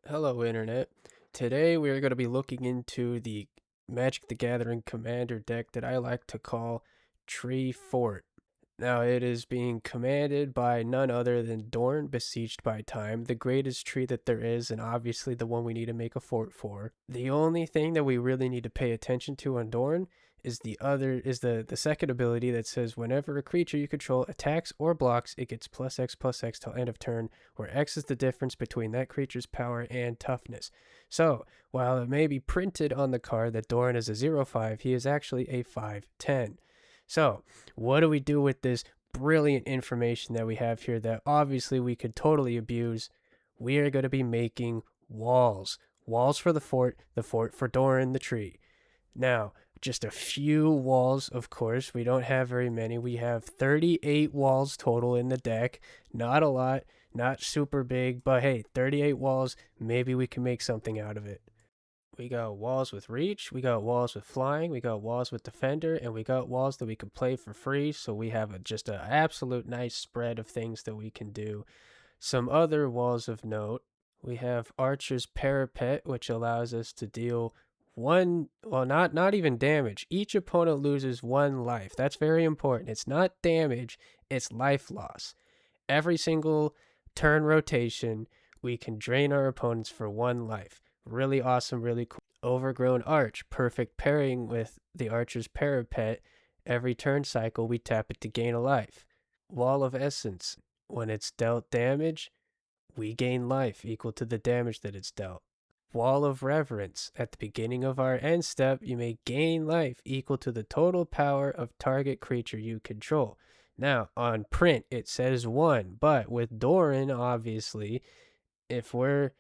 Hello, Internet. Today we are going to be looking into the Magic the Gathering Commander deck that I like to call Tree Fort. Now, it is being commanded by none other than Dorn, Besieged by Time, the greatest tree that there is, and obviously the one we need to make a fort for. The only thing that we really need to pay attention to on Dorn is the second ability that says whenever a creature you control attacks or blocks, it gets +X/+X till end of turn, where X is the difference between that creature's power and toughness. So, while it may be printed on the card that Dorn is a 0/5, he is actually a 5/10. So, what do we do with this brilliant information that we have here that obviously we could totally abuse? We are going to be making walls. Walls for the fort for Doran the tree. Now, just a few walls, of course. We don't have very many. We have 38 walls total in the deck. Not a lot, not super big, but hey, 38 walls. Maybe we can make something out of it. We got walls with reach, we got walls with flying, we got walls with defender, and we got walls that we can play for free. So we have just an absolute nice spread of things that we can do. Some other walls of note. We have Archer's Parapet, which allows us to deal one, well, not even damage. Each opponent loses one life. That's very important. It's not damage, it's life loss. Every single turn rotation, we can drain our opponents for one life. Really awesome, really cool. Overgrown Arch, perfect pairing with the Archer's Parapet. Every turn cycle, we tap it to gain a life. Wall of Essence, when it's dealt damage, we gain life equal to the damage that it's dealt. Wall of Reverence, at the beginning of our end step, you may gain life equal to the total power of target creature you control. Now, on print, it says 1, but with Doran, obviously, if we're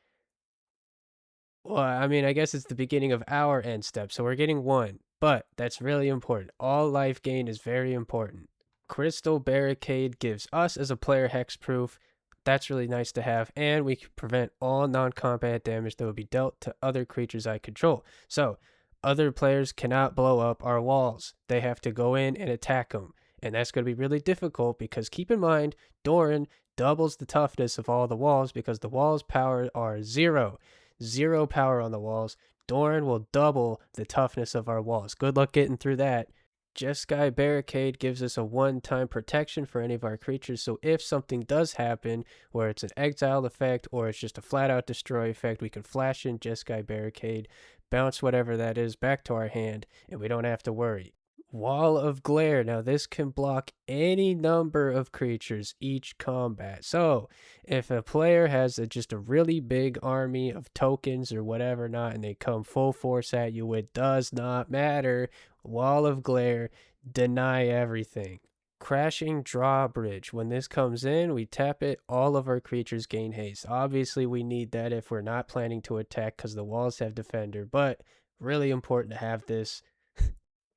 well, I mean, I guess it's the beginning of our end step, so we're getting 1, but that's really important. All life gain is very important. Crystal Barricade gives us as a player hexproof. That's really nice to have, and we can prevent all non-combat damage that would be dealt to other creatures I control. So, other players cannot blow up our walls. They have to go in and attack them, and that's going to be really difficult because keep in mind, Doran doubles the toughness of all the walls because the walls' power are 0. 0 power on the walls. Doran will double the toughness of our walls. Good luck getting through that. Jeskai Barricade gives us a one-time protection for any of our creatures, so if something does happen, where it's an exile effect or it's just a flat-out destroy effect, we can flash in Jeskai Barricade, bounce whatever that is back to our hand, and we don't have to worry. Wall of Glare. Now, this can block any number of creatures each combat. So, if a player has just a really big army of tokens or whatever not, and they come full force at you, it does not matter. Wall of Glare, deny everything. Crashing Drawbridge. When this comes in, we tap it, all of our creatures gain haste. Obviously, we need that if we're not planning to attack because the walls have defender, but really important to have this.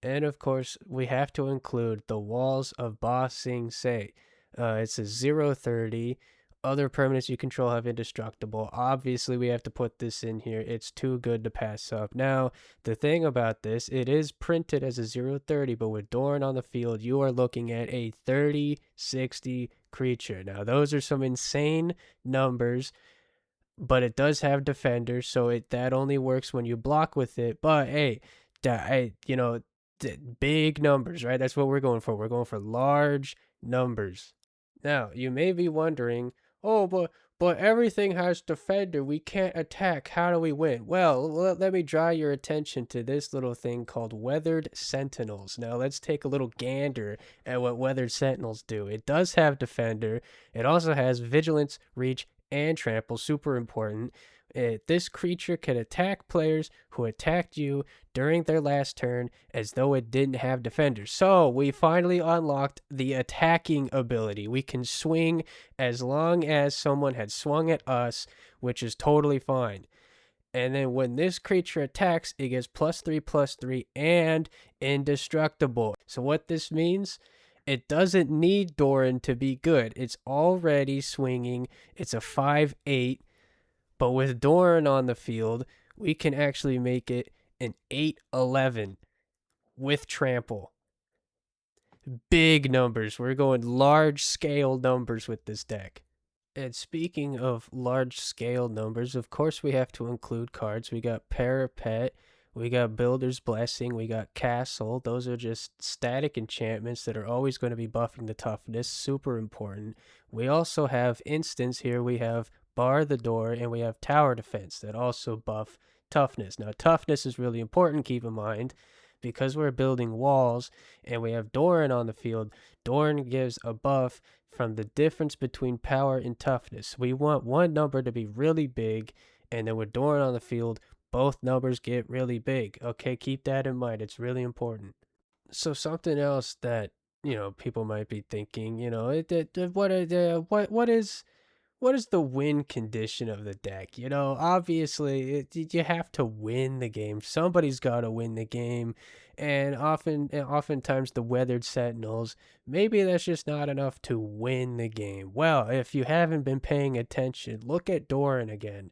And of course, we have to include the Walls of Ba Sing Se. It's a 0/30. Other permanents you control have indestructible. Obviously, we have to put this in here. It's too good to pass up. Now, the thing about this, it is printed as a 0/30, but with Dorn on the field, you are looking at a 30/60 creature. Now, those are some insane numbers, but it does have defenders, so that only works when you block with it. But hey, big numbers, right? That's what we're going for. We're going for large numbers. Now, you may be wondering, oh, but everything has defender. We can't attack. How do we win? Well, let me draw your attention to this little thing called Weathered Sentinels. Now, let's take a little gander at what Weathered Sentinels do. It does have defender. It also has vigilance, reach, and trample. Super important. This creature can attack players who attacked you during their last turn as though it didn't have defenders. So we finally unlocked the attacking ability. We can swing as long as someone had swung at us, which is totally fine. And then when this creature attacks, it gets +3/+3 and indestructible. So what this means, it doesn't need Doran to be good. It's already swinging. It's a 5/8. But with Doran on the field, we can actually make it an 8/11 with trample. Big numbers. We're going large scale numbers with this deck. And speaking of large scale numbers, of course we have to include cards. We got Parapet, we got Builder's Blessing, we got Castle. Those are just static enchantments that are always going to be buffing the toughness. Super important. We also have instants here. We have Bar the Door and we have Tower Defense that also buff toughness. Now, toughness is really important, keep in mind, because we're building walls and we have Doran on the field. Doran gives a buff from the difference between power and toughness. We want one number to be really big, and then with Doran on the field, both numbers get really big. Okay, keep that in mind. It's really important. So something else that people might be thinking, what is the win condition of the deck? Obviously, you have to win the game. Somebody's got to win the game, and oftentimes the Weathered Sentinels, maybe that's just not enough to win the game. Well, if you haven't been paying attention, look at Doran again.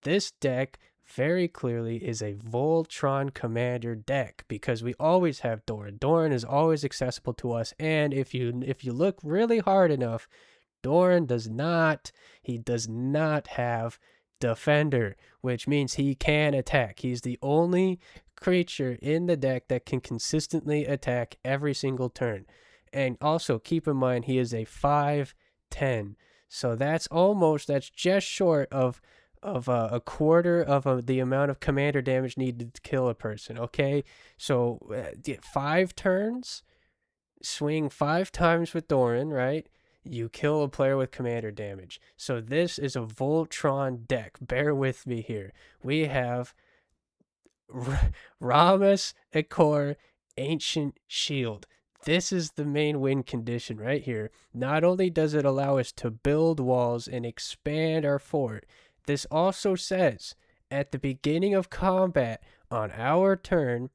This deck very clearly is a Voltron Commander deck because we always have Doran. Doran is always accessible to us, and if you look really hard enough, Doran does not have Defender, which means he can attack. He's the only creature in the deck that can consistently attack every single turn. And also keep in mind he is a 5/10. So that's just short of a quarter of the amount of commander damage needed to kill a person, okay? So 5 turns, swing 5 times with Doran, right? You kill a player with commander damage. So this is a Voltron deck. Bear with me here. We have Ramus, Akor, Ancient Shield. This is the main win condition right here. Not only does it allow us to build walls and expand our fort, this also says at the beginning of combat on our turn,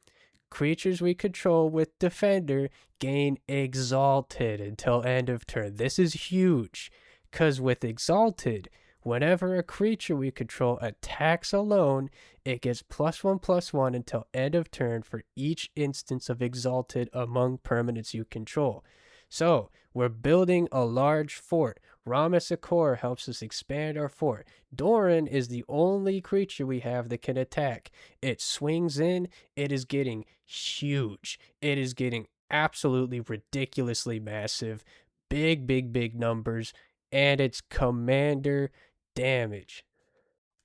creatures we control with Defender gain Exalted until end of turn. This is huge, because with Exalted, whenever a creature we control attacks alone, it gets +1/+1 until end of turn for each instance of Exalted among permanents you control. So, we're building a large fort. Ramus Akor helps us expand our fort. Doran is the only creature we have that can attack. It swings in, it is getting huge. It is getting absolutely ridiculously massive. Big, big, big numbers. And it's commander damage.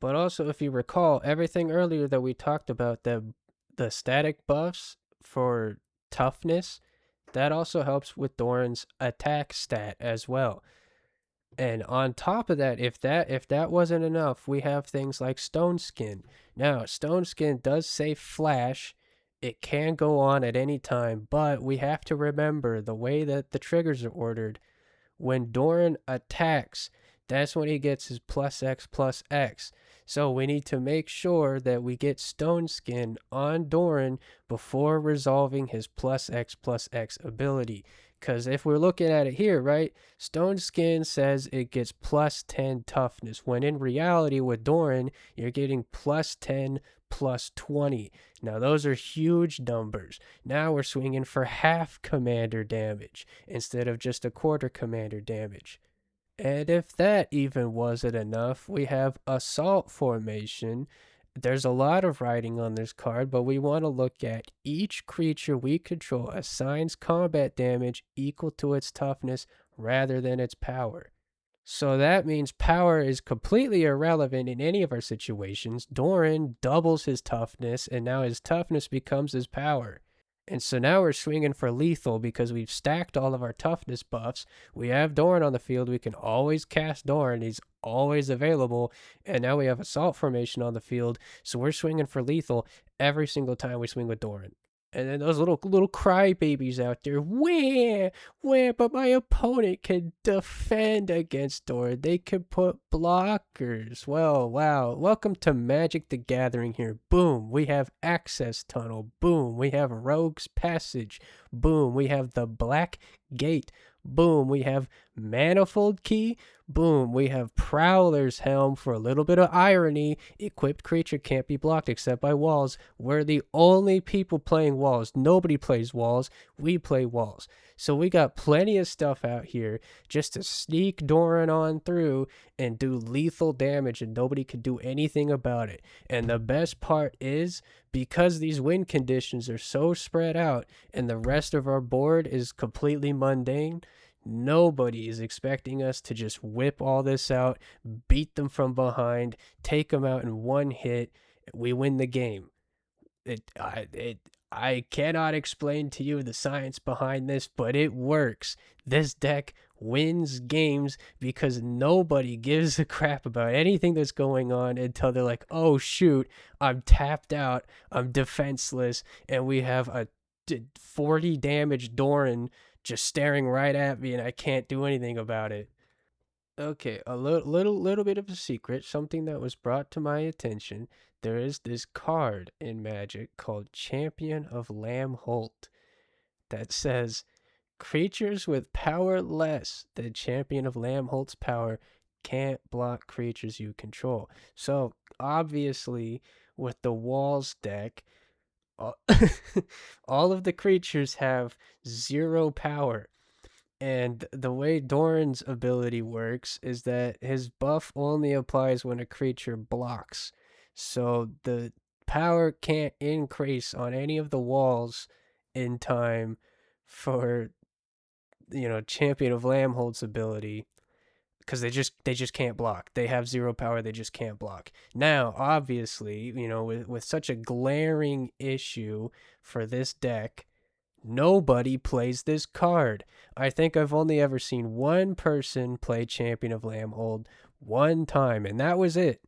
But also, if you recall, everything earlier that we talked about, the static buffs for toughness, that also helps with Doran's attack stat as well. And on top of that, if that wasn't enough, we have things like Stone Skin. Now, Stone Skin does say flash. It can go on at any time, but we have to remember the way that the triggers are ordered. When Doran attacks, that's when he gets his +X/+X. So we need to make sure that we get Stone Skin on Doran before resolving his +X/+X ability. Because if we're looking at it here, right, Stone Skin says it gets +10 toughness, when in reality with Doran, you're getting +10, +20. Now those are huge numbers. Now we're swinging for half commander damage instead of just a quarter commander damage. And if that even wasn't enough, we have Assault Formation. There's a lot of writing on this card, but we want to look at each creature we control assigns combat damage equal to its toughness rather than its power. So that means power is completely irrelevant in any of our situations. Doran doubles his toughness, and now his toughness becomes his power. And so now we're swinging for lethal because we've stacked all of our toughness buffs. We have Doran on the field. We can always cast Doran. He's always available. And now we have Assault Formation on the field. So we're swinging for lethal every single time we swing with Doran. And then those little crybabies out there, where, but my opponent can defend against Doran. They can put blockers. Well, wow. Welcome to Magic the Gathering here. Boom, we have Access Tunnel. Boom, we have Rogue's Passage. Boom, we have the Black Gate. Boom, we have Manifold Key, boom, we have Prowler's Helm for a little bit of irony. Equipped creature can't be blocked except by walls. We're the only people playing walls. Nobody plays walls. We play walls. So we got plenty of stuff out here just to sneak Doran on through and do lethal damage, and nobody can do anything about it. And the best part is, because these win conditions are so spread out and the rest of our board is completely mundane, nobody is expecting us to just whip all this out, beat them from behind, take them out in one hit. We win the game. I cannot explain to you the science behind this, but it works. This deck wins games because nobody gives a crap about anything that's going on until they're like, oh shoot, I'm tapped out, I'm defenseless, and we have a 40 damage Doran just staring right at me and I can't do anything about it. Okay, a little bit of a secret, something that was brought to my attention. There is this card in Magic called Champion of Lamholt that says creatures with power less than Champion of Lamholt's power can't block creatures you control. So obviously, with the Walls deck, all, all of the creatures have 0 power. And the way Doran's ability works is that his buff only applies when a creature blocks. So the power can't increase on any of the walls in time for, Champion of Lamholt's ability, because they just can't block. They have 0 power, they just can't block. Now, obviously, with such a glaring issue for this deck, nobody plays this card. I think I've only ever seen one person play Champion of Lamhold one time, and that was it.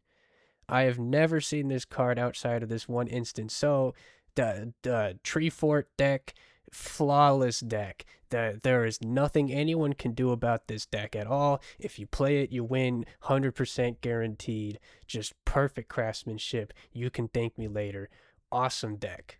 I have never seen this card outside of this one instance. So, the Tree Fort deck, flawless deck. There is nothing anyone can do about this deck at all. If you play it, you win 100% guaranteed. Just perfect craftsmanship. You can thank me later. Awesome deck.